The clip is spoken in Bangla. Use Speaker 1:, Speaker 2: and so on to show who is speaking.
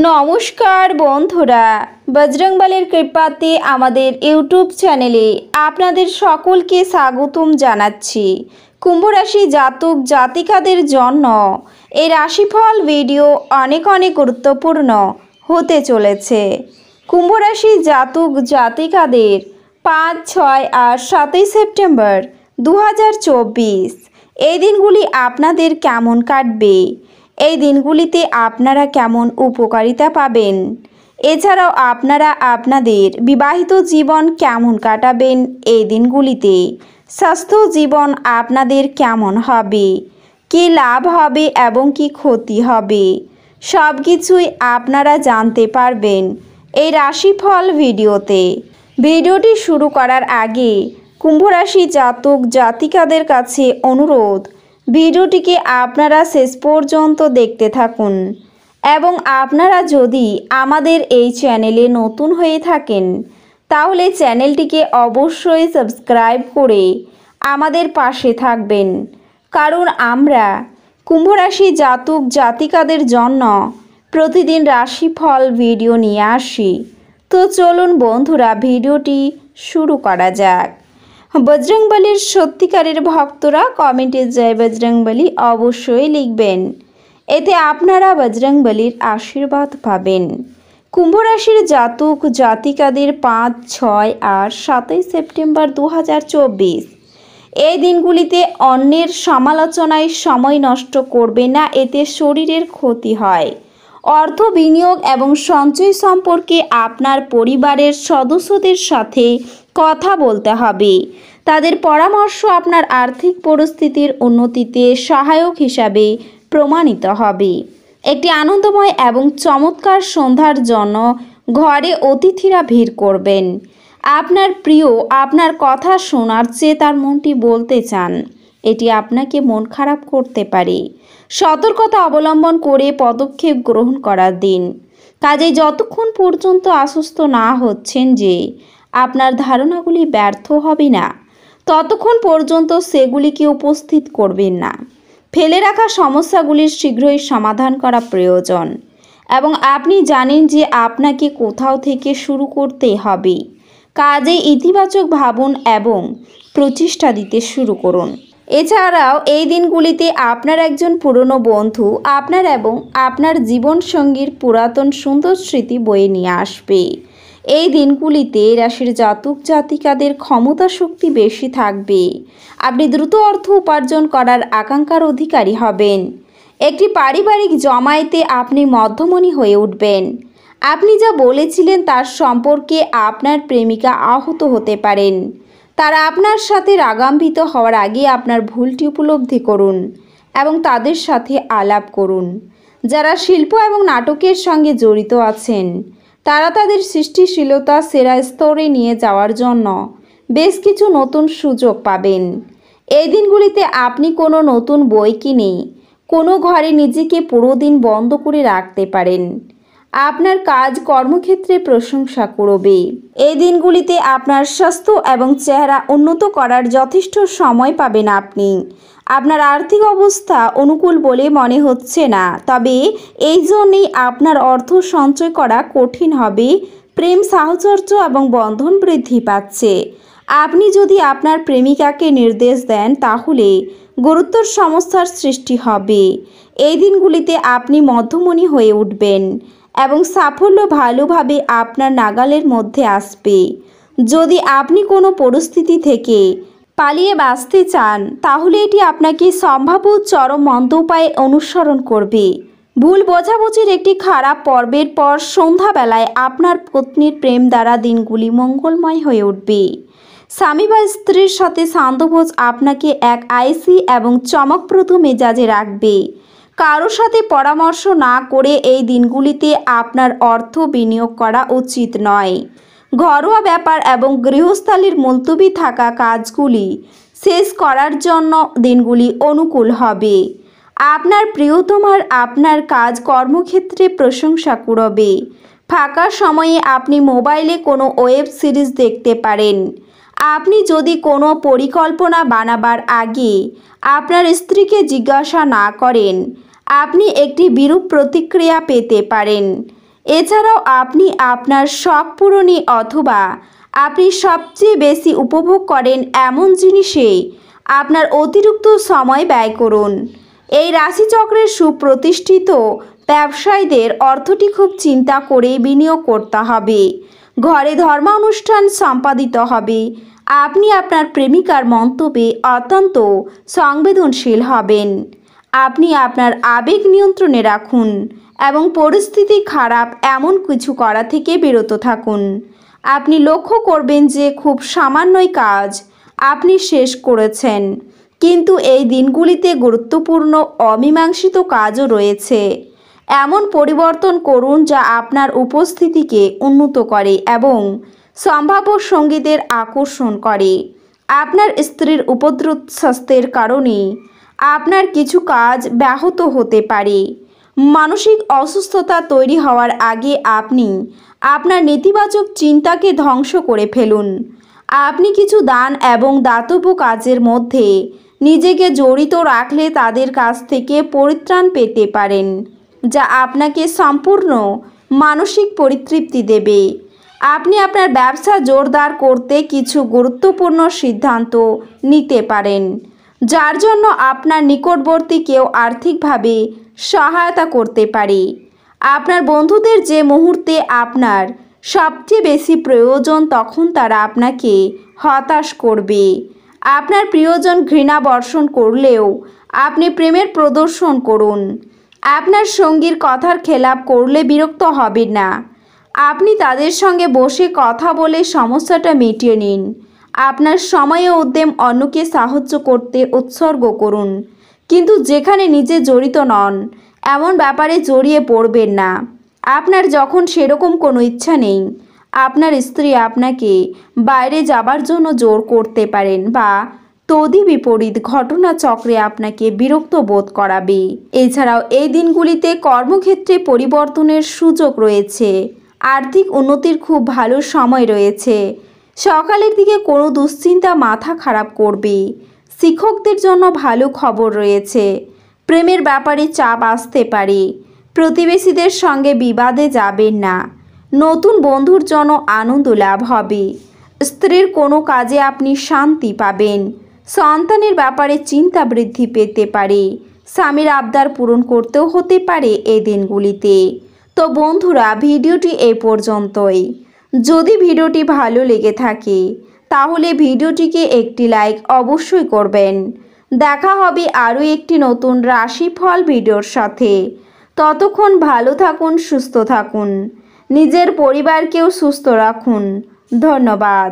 Speaker 1: নমস্কার বন্ধুরা, বজরংবলীর কৃপাতে আমাদের ইউটিউব চ্যানেলে আপনাদের সকলকে স্বাগতম জানাচ্ছি। কুম্ভ রাশি জাতক জাতিকাদের জন্য এই রাশিফল ভিডিও অনেক গুরুত্বপূর্ণ হতে চলেছে। কুম্ভ রাশি জাতক জাতিকাদের 5, 6 আর 7 সেপ্টেম্বর 2024 এই দিনগুলি আপনাদের কেমন কাটবে, এই দিনগুলিতে আপনারা কেমন উপকারিতা পাবেন, এছাড়াও আপনারা আপনাদের বিবাহিত জীবন কেমন কাটাবেন, এই দিনগুলিতে স্বাস্থ্য জীবন আপনাদের কেমন হবে, কী লাভ হবে এবং কী ক্ষতি হবে, সব কিছুই আপনারা জানতে পারবেন এই রাশিফল ভিডিওতে। ভিডিওটি শুরু করার আগে কুম্ভ রাশি জাতক জাতিকাদের কাছে অনুরোধ, ভিডিওটিকে আপনারা শেষ পর্যন্ত দেখতে থাকুন এবং আপনারা যদি আমাদের এই চ্যানেলে নতুন হয়ে থাকেন তাহলে চ্যানেলটিকে অবশ্যই সাবস্ক্রাইব করে আমাদের পাশে থাকবেন, কারণ আমরা কুম্ভ রাশি জাতক জাতিকাদের জন্য প্রতিদিন রাশিফল ভিডিও নিয়ে আসি। তো চলুন বন্ধুরা, ভিডিওটি শুরু করা যাক। বজরংবলীর সত্যিকারের ভক্তরা কমেন্টে জয় বজরংবলী অবশ্যই লিখবেন, এতে আপনারা বজরংবলীর আশীর্বাদ পাবেন। কুম্ভ রাশির জাতক জাতিকাদের 5, 6 আর 7 সেপ্টেম্বর 2024 এই দিনগুলিতে অন্যের সমালোচনায় সময় নষ্ট করবে না, এতে শরীরের ক্ষতি হয়। অর্থ বিনিয়োগ এবং সঞ্চয় সম্পর্কে আপনার পরিবারের সদস্যদের সাথে কথা বলতে হবে। তাদের পরামর্শ আপনার আর্থিক পরিস্থিতির উন্নতিতে সহায়ক হিসাবে প্রমাণিত হবে। একটি আনন্দময় এবং চমৎকার সন্ধ্যার জন্য ঘরে অতিথিরা ভিড় করবেন। আপনার প্রিয় আপনার কথা শোনার চেয়ে তার মনটি বলতে চান, এটি আপনাকে মন খারাপ করতে পারে। সতর্কতা অবলম্বন করে পদক্ষেপ গ্রহণ করার দিন। কাজে যতক্ষণ পর্যন্ত আশ্বস্ত না হচ্ছেন যে আপনার ধারণাগুলি ব্যর্থ হবে না, ততক্ষণ পর্যন্ত সেগুলিকে উপস্থিত করবেন না। ফেলে রাখা সমস্যাগুলির শীঘ্রই সমাধান করা প্রয়োজন এবং আপনি জানেন যে আপনাকে কোথাও থেকে শুরু করতে হবে। কাজে ইতিবাচক ভাবুন এবং প্রচেষ্টা দিতে শুরু করুন। এছাড়াও এই দিনগুলিতে আপনার একজন পুরনো বন্ধু আপনার এবং আপনার জীবনসঙ্গীর পুরাতন সুন্দর স্মৃতি বয়ে নিয়ে আসবে। এই দিনগুলিতে রাশির জাতক জাতিকাদের ক্ষমতা শক্তি বেশি থাকবে। আপনি দ্রুত অর্থ উপার্জন করার আকাঙ্ক্ষার অধিকারী হবেন। একটি পারিবারিক জমায়েতে আপনি মধ্যমণি হয়ে উঠবেন। আপনি যা বলেছিলেন তার সম্পর্কে আপনার প্রেমিকা আহত হতে পারেন। তারা আপনার সাথে রাগান্বিত হওয়ার আগে আপনার ভুলটি উপলব্ধি করুন এবং তাদের সাথে আলাপ করুন। যারা শিল্প এবং নাটকের সঙ্গে জড়িত আছেন তারা তাদের সৃষ্টিশীলতা সেরা স্তরে নিয়ে যাওয়ার জন্য বেশ কিছু নতুন সুযোগ পাবেন। এই দিনগুলিতে আপনি কোনো নতুন বই কিনে কোনো ঘরে নিজেকে পুরো দিন বন্ধ করে রাখতে পারেন। আপনার কাজ কর্মক্ষেত্রে প্রশংসা করবে। এই দিনগুলিতে আপনার স্বাস্থ্য এবং চেহারা উন্নত করার যথেষ্ট সময় পাবেন। আপনি আপনার আর্থিক অবস্থা অনুকূল বলে মনে হচ্ছে না, তবে এই জন্যেই আপনার অর্থ সঞ্চয় করা কঠিন হবে। প্রেম সাহচর্য এবং বন্ধন বৃদ্ধি পাচ্ছে। আপনি যদি আপনার প্রেমিকাকে নির্দেশ দেন তাহলে গুরুতর সমস্যার সৃষ্টি হবে। এই দিনগুলিতে আপনি মধ্যমণি হয়ে উঠবেন এবং সাফল্য ভালোভাবে আপনার নাগালের মধ্যে আসবে। যদি আপনি কোনো পরিস্থিতি থেকে পালিয়ে বাঁচতে চান তাহলে এটি আপনাকে সম্ভাব্য চরম মন্দ উপায়ে অনুসরণ করবে। ভুল বোঝাবুঝির একটি খারাপ পর্বের পর সন্ধ্যাবেলায় আপনার পত্নীর প্রেম দ্বারা দিনগুলি মঙ্গলময় হয়ে উঠবে। স্বামী বা স্ত্রীর সাথে শান্তভোজ আপনাকে এক আইসি এবং চমকপ্রদ মেজাজে রাখবে। কারোর সাথে পরামর্শ না করে এই দিনগুলিতে আপনার অর্থ বিনিয়োগ করা উচিত নয়। ঘরোয়া ব্যাপার এবং গৃহস্থালির মুলতবি থাকা কাজগুলি শেষ করার জন্য দিনগুলি অনুকূল হবে। আপনার প্রিয়তমার আপনার কাজ কর্মক্ষেত্রে প্রশংসা করবে। ফাঁকা সময়ে আপনি মোবাইলে কোনো ওয়েব সিরিজ দেখতে পারেন। আপনি যদি কোনো পরিকল্পনা বানাবার আগে আপনার স্ত্রীকে জিজ্ঞাসা না করেন আপনি একটি বিরূপ প্রতিক্রিয়া পেতে পারেন। এছাড়াও আপনি আপনার শখ পূরণে অথবা আপনি সবচেয়ে বেশি উপভোগ করেন এমন জিনিসে আপনার অতিরিক্ত সময় ব্যয় করুন। এই রাশিচক্রের সুপ্রতিষ্ঠিত ব্যবসায়ীদের অর্থটি খুব চিন্তা করে বিনিয়োগ করতে হবে। ঘরে ধর্মানুষ্ঠান সম্পাদিত হবে। আপনি আপনার প্রেমিকার মন্তব্যে অত্যন্ত সংবেদনশীল হবেন। আপনি আপনার আবেগ নিয়ন্ত্রণে রাখুন এবং পরিস্থিতি খারাপ এমন কিছু করা থেকে বিরত থাকুন। আপনি লক্ষ্য করবেন যে খুব সামান্যই কাজ আপনি শেষ করেছেন, কিন্তু এই দিনগুলিতে গুরুত্বপূর্ণ অমীমাংসিত কাজও রয়েছে। এমন পরিবর্তন করুন যা আপনার উপস্থিতিকে উন্নত করে এবং সম্ভাব্য সঙ্গীদের আকর্ষণ করে। আপনার স্ত্রীর উপদ্রব স্বাস্থ্যের কারণে আপনার কিছু কাজ ব্যাহত হতে পারে। মানসিক অসুস্থতা তৈরি হওয়ার আগে আপনি আপনার নেতিবাচক চিন্তাকে ধ্বংস করে ফেলুন। আপনি কিছু দান এবং দাতব্য কাজের মধ্যে নিজেকে জড়িত রাখলে তাদের কাছ থেকে পরিত্রাণ পেতে পারেন, যা আপনাকে সম্পূর্ণ মানসিক পরিতৃপ্তি দেবে। আপনি আপনার ব্যবসা জোরদার করতে কিছু গুরুত্বপূর্ণ সিদ্ধান্ত নিতে পারেন, যার জন্য আপনার নিকটবর্তী কেউ আর্থিকভাবে সহায়তা করতে পারে। আপনার বন্ধুদের যে মুহূর্তে আপনার সবচেয়ে বেশি প্রয়োজন তখন তারা আপনাকে হতাশ করবে। আপনার প্রিয়জন ঘৃণা বর্ষণ করলেও আপনি প্রেমের প্রদর্শন করুন। আপনার সঙ্গীর কথার খেলাপ করলে বিরক্ত হবেন না। আপনি তাদের সঙ্গে বসে কথা বলে সমস্যাটা মিটিয়ে নিন। আপনার সময় ও উদ্যম অন্যকে সাহায্য করতে উৎসর্গ করুন, কিন্তু যেখানে নিজে জড়িত নন এমন ব্যাপারে জড়িয়ে পড়বেন না। আপনার যখন সেরকম কোনো ইচ্ছা নেই, আপনার স্ত্রী আপনাকে বাইরে যাবার জন্য জোর করতে পারেন বা তদ্বিপরীত ঘটনাচক্রে আপনাকে বিরক্ত বোধ করাবে। এছাড়াও এই দিনগুলিতে কর্মক্ষেত্রে পরিবর্তনের সুযোগ রয়েছে। আর্থিক উন্নতির খুব ভালো সময় রয়েছে। সকালের দিকে কোনো দুশ্চিন্তা মাথা খারাপ করবে। শিক্ষকদের জন্য ভালো খবর রয়েছে। প্রেমের ব্যাপারে চাপ আসতে পারে। প্রতিবেশীদের সঙ্গে বিবাদে যাবেন না। নতুন বন্ধুর জন্য আনন্দ লাভ হবে। স্ত্রীর কোনো কাজে আপনি শান্তি পাবেন। সন্তানের ব্যাপারে চিন্তা বৃদ্ধি পেতে পারে। স্বামীর আবদার পূরণ করতেও হতে পারে এই দিনগুলিতে। তো বন্ধুরা, ভিডিওটি এই পর্যন্তই। যদি ভিডিওটি ভালো লেগে থাকে তাহলে ভিডিওটিকে একটি লাইক অবশ্যই করবেন। দেখা হবে আরও একটি নতুন রাশিফল ভিডিওর সাথে। ততক্ষণ ভালো থাকুন, সুস্থ থাকুন, নিজের পরিবারকেও সুস্থ রাখুন। ধন্যবাদ।